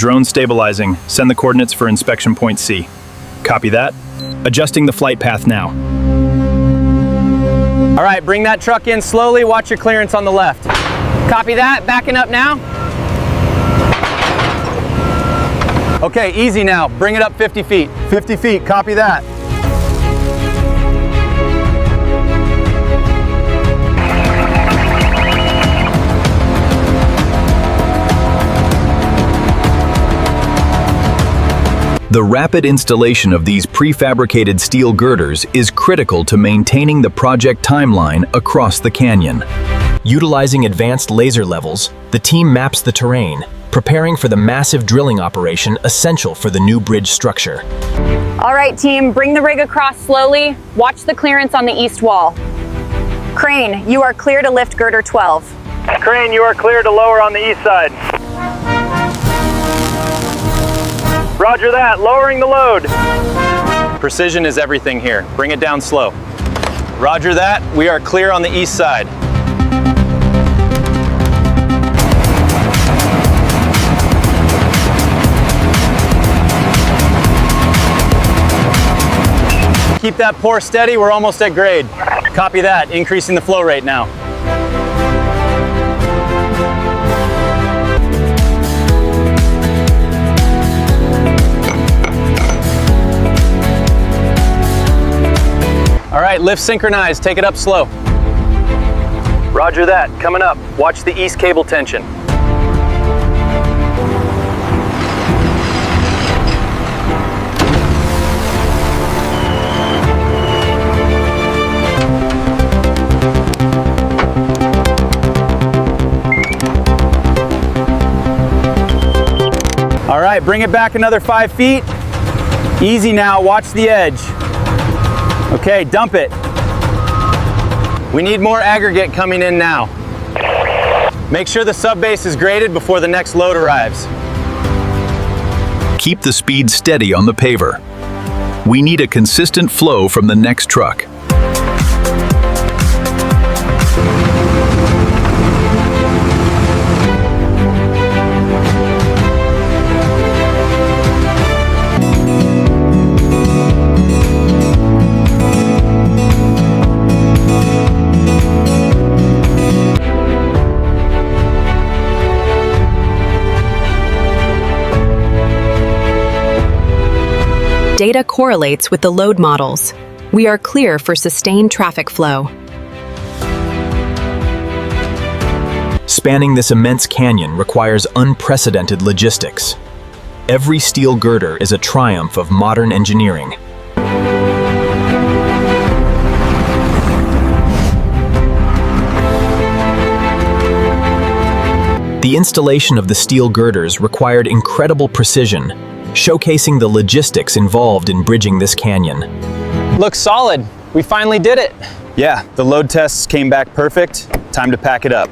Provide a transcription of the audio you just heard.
Drone stabilizing. Send the coordinates for inspection point C. Copy that. Adjusting the flight path now. All right, bring that truck in slowly. Watch your clearance on the left. Copy that. Backing up now. Okay, easy now. Bring it up 50 feet. 50 feet, copy that. The rapid installation of these prefabricated steel girders is critical to maintaining the project timeline across the canyon. Utilizing advanced laser levels, the team maps the terrain, preparing for the massive drilling operation essential for the new bridge structure. All right, team, bring the rig across slowly. Watch the clearance on the east wall. Crane, you are clear to lift girder 12. Crane, you are clear to lower on the east side. Roger that, lowering the load. Precision is everything here. Bring it down slow. Roger that, we are clear on the east side. Keep that pour steady, we're almost at grade. Copy that, increasing the flow rate now. All right, lift synchronized, take it up slow. Roger that, coming up. Watch the east cable tension. All right, bring it back another 5 feet. Easy now, watch the edge. Okay, dump it. We need more aggregate coming in now. Make sure the subbase is graded before the next load arrives. Keep the speed steady on the paver. We need a consistent flow from the next truck. Data correlates with the load models. We are clear for sustained traffic flow. Spanning this immense canyon requires unprecedented logistics. Every steel girder is a triumph of modern engineering. The installation of the steel girders required incredible precision, showcasing the logistics involved in bridging this canyon. Looks solid. We finally did it. Yeah, the load tests came back perfect. Time to pack it up.